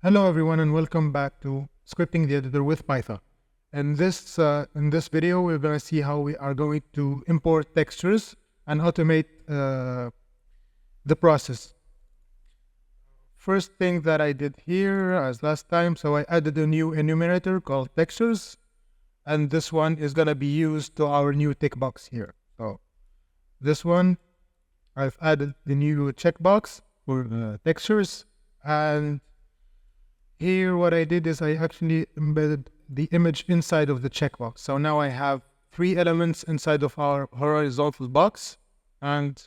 Hello everyone and welcome back to Scripting the Editor with Python. In this video, we're going to see how we are going to import textures and automate the process. First thing that I did here as last time, so I added a new enumerator called textures, and this one is going to be used to our new tick box here. So this one, I've added the new checkbox for textures, and here what I did is I actually embedded the image inside of the checkbox. So now I have three elements inside of our horizontal box. And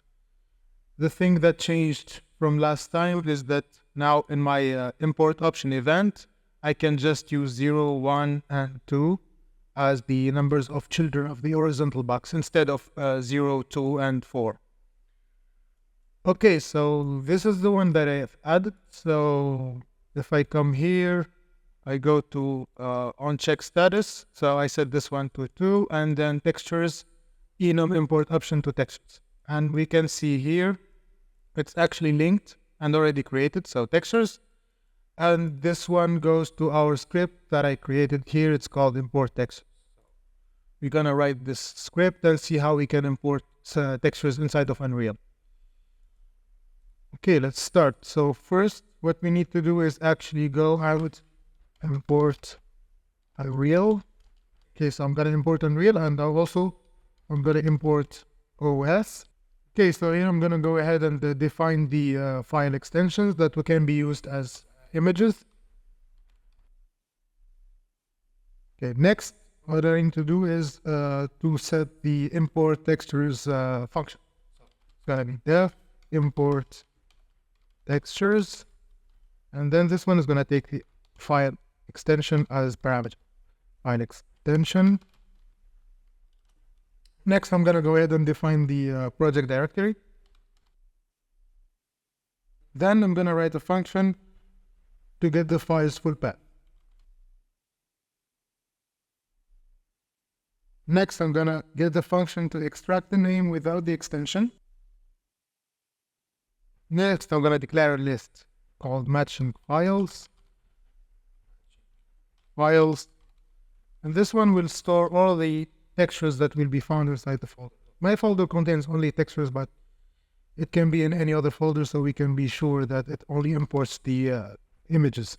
the thing that changed from last time is that now in my import option event, I can just use 0, 1, and 2 as the numbers of children of the horizontal box instead of 0, 2, and 4. Okay, so this is the one that I have added. So if I come here, I go to on check status. So I set this one to 2, and then textures, enum import option to textures. And we can see here, it's actually linked and already created. So textures. And this one goes to our script that I created here. It's called import textures. We're going to write this script and see how we can import textures inside of Unreal. Okay, let's start. So first, what we need to do is actually go out, import Unreal. Okay, so I'm going to import Unreal, and I'm going to import OS. Okay, so here I'm going to go ahead and define the file extensions that can be used as images. Okay, next, what I need to do is to set the import textures function. So it's going to be def import textures, and then this one is going to take the file extension as parameter. File extension. Next, I'm going to go ahead and define the project directory. Then I'm going to write a function to get the file's full path. Next, I'm going to get the function to extract the name without the extension. Next, I'm going to declare a list called matching files. And this one will store all the textures that will be found inside the folder. My folder contains only textures, but it can be in any other folder, so we can be sure that it only imports the images.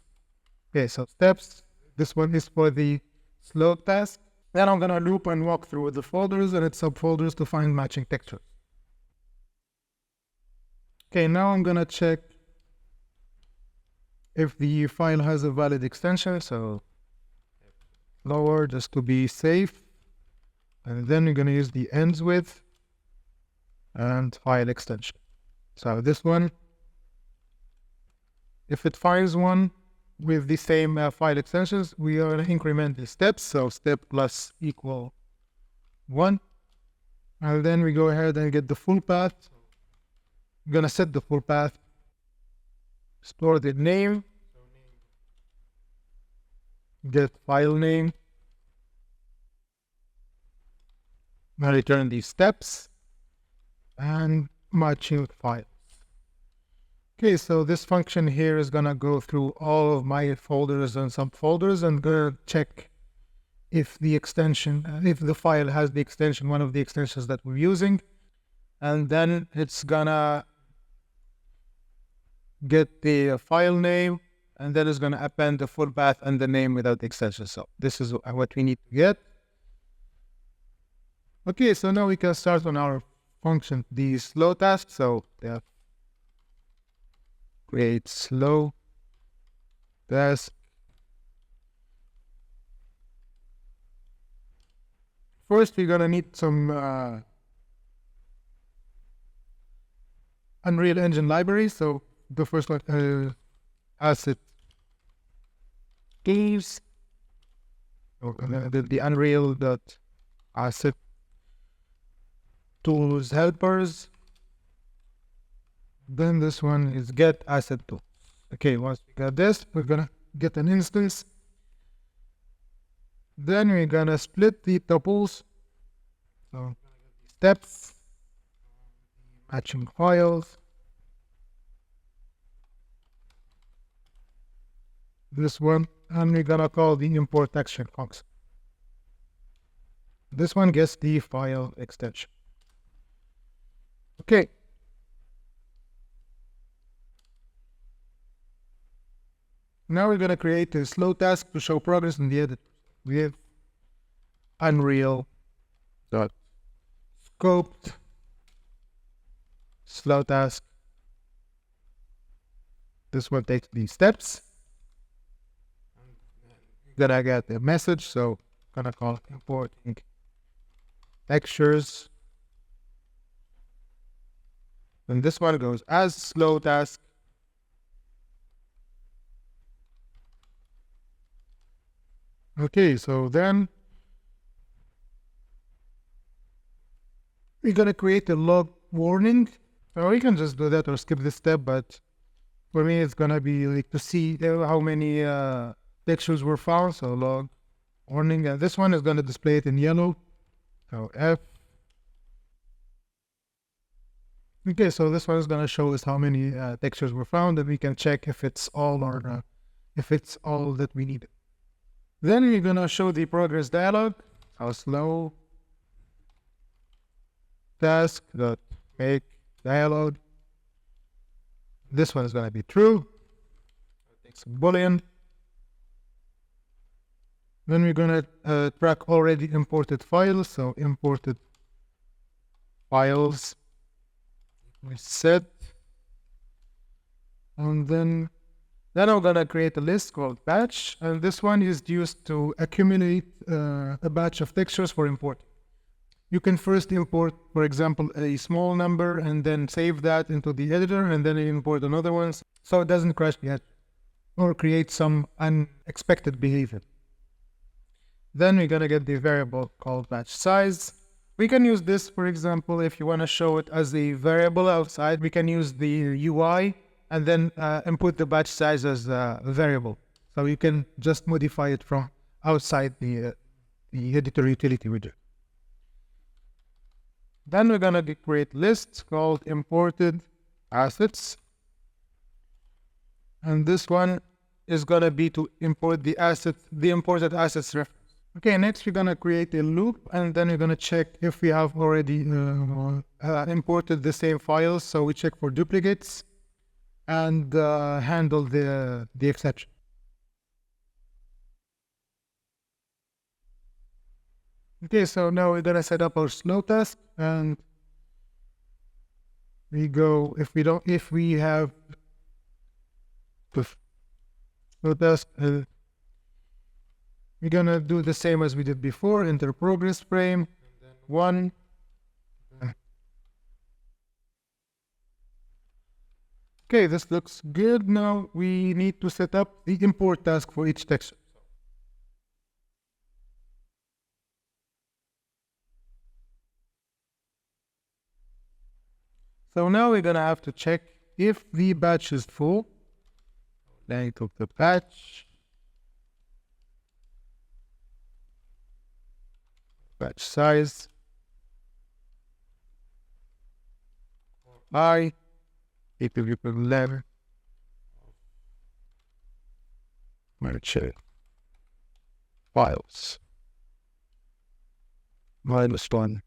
Okay, so steps. This one is for the slope task. Then I'm going to loop and walk through the folders and its subfolders to find matching textures. Okay, now I'm going to check if the file has a valid extension. So lower just to be safe. And then we're going to use the ends with and file extension. So this one, if it finds one with the same file extensions, we are going to increment the steps. So step plus equal 1. And then we go ahead and get the full path. I'm going to set the full path, store the name, get file name, and return these steps, and matching files. Okay, so this function here is going to go through all of my folders and subfolders and going to check if the extension, if the file has the extension, one of the extensions that we're using, and then it's going to get the file name, and then it's going to append the full path and the name without the extension. So this is what we need to get. Okay, so now we can start on our function, the slow task. So def create slow task. First, we're going to need some Unreal Engine libraries. So the first one, asset tools, the Unreal.asset tools helpers. Then this one is get asset tools. Okay, once we got this, we're gonna get an instance. Then we're gonna split the tuples. So steps, matching files. this one, and we're gonna call the import action function. This one gets the file extension. Okay. Now we're gonna create a slow task to show progress in the editor with Unreal dot scoped slow task. This one takes these steps. Gonna get a message, so gonna call importing textures. And this one goes as slow task. Okay, so then we're gonna create a log warning. So we can just do that or skip this step, but for me it's gonna be like to see how many textures were found. So log warning, and this one is gonna display it in yellow. So F. Okay, so this one is gonna show us how many textures were found, and we can check if it's all or if it's all that we needed. Then we're gonna show the progress dialog. How slow task dot make dialog. This one is gonna be true. Take some boolean. Then we're gonna track already imported files. So imported files. We set, and then I'm gonna create a list called batch, and this one is used to accumulate a batch of textures for importing. You can first import, for example, a small number and then save that into the editor, and then import another one, so it doesn't crash the editor or create some unexpected behavior. Then we're gonna get the variable called batch size. We can use this, for example, if you want to show it as a variable outside, we can use the UI and then input the batch size as a variable. So you can just modify it from outside the editor utility widget. Then we're going to create lists called imported assets. And this one is going to be to import the imported assets reference. Okay, next we're going to create a loop, and then we're going to check if we have already imported the same files. So we check for duplicates and handle the exception. Okay, so now we're going to set up our slow task, and we go, if we have the slow task, we're gonna do the same as we did before, enter progress frame, 1. Okay, this looks good. Now we need to set up the import task for each texture. So now we're gonna have to check if the batch is full. Then you took the batch size, I, equal 11, merge files, -1.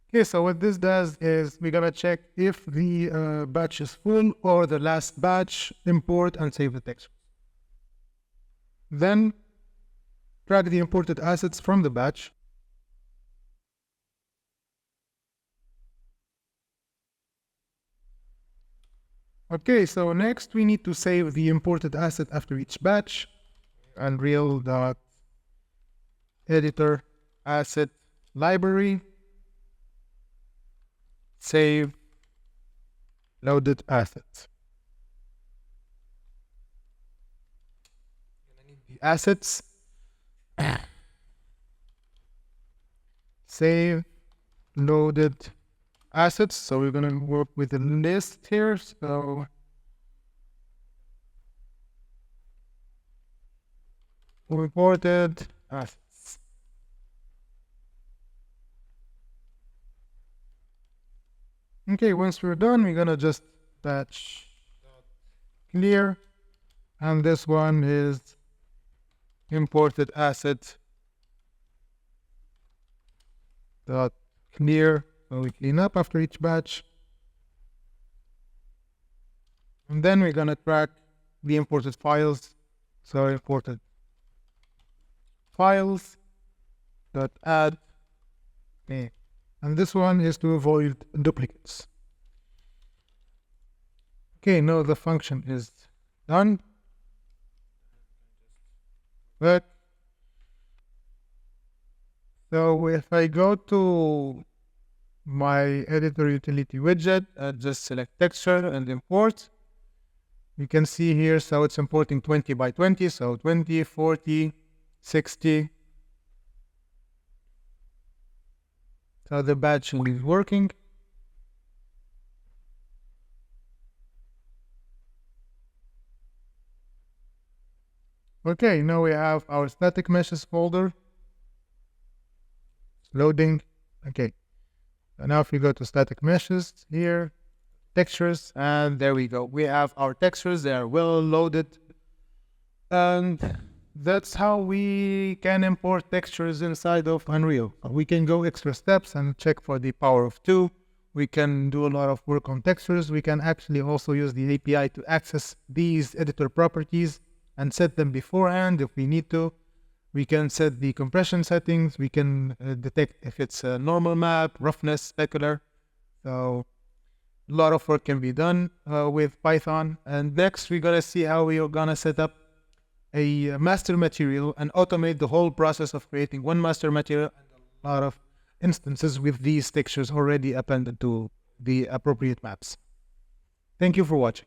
Okay, so what this does is we're gonna check if the batch is full or the last batch, import and save the text. Then track the imported assets from the batch. Okay, so next we need to save the imported asset after each batch. Unreal.editor asset library, save loaded assets. The assets, save loaded assets. So we're going to work with a list here. So imported assets. Okay, once we're done, we're going to just batch clear And this one is imported asset dot clear. So we clean up after each batch. And then we're gonna track the imported files. So imported files dot add. Okay. And this one is to avoid duplicates. Okay, now the function is done. But so if I go to my editor utility widget and just select texture and import, you can see here, so it's importing 20 by 20, so 20, 40, 60. So the batching is working. Okay, now we have our static meshes folder. Loading. Okay. So now if we go to static meshes here, textures, and there we go. We have our textures. They are well loaded. And that's how we can import textures inside of Unreal. We can go extra steps and check for the power of 2. We can do a lot of work on textures. We can actually also use the API to access these editor properties and set them beforehand if we need to. We can set the compression settings. We can detect if it's a normal map, roughness, specular. So a lot of work can be done with Python. And next, we're going to see how we are going to set up a master material and automate the whole process of creating one master material and a lot of instances with these textures already appended to the appropriate maps. Thank you for watching.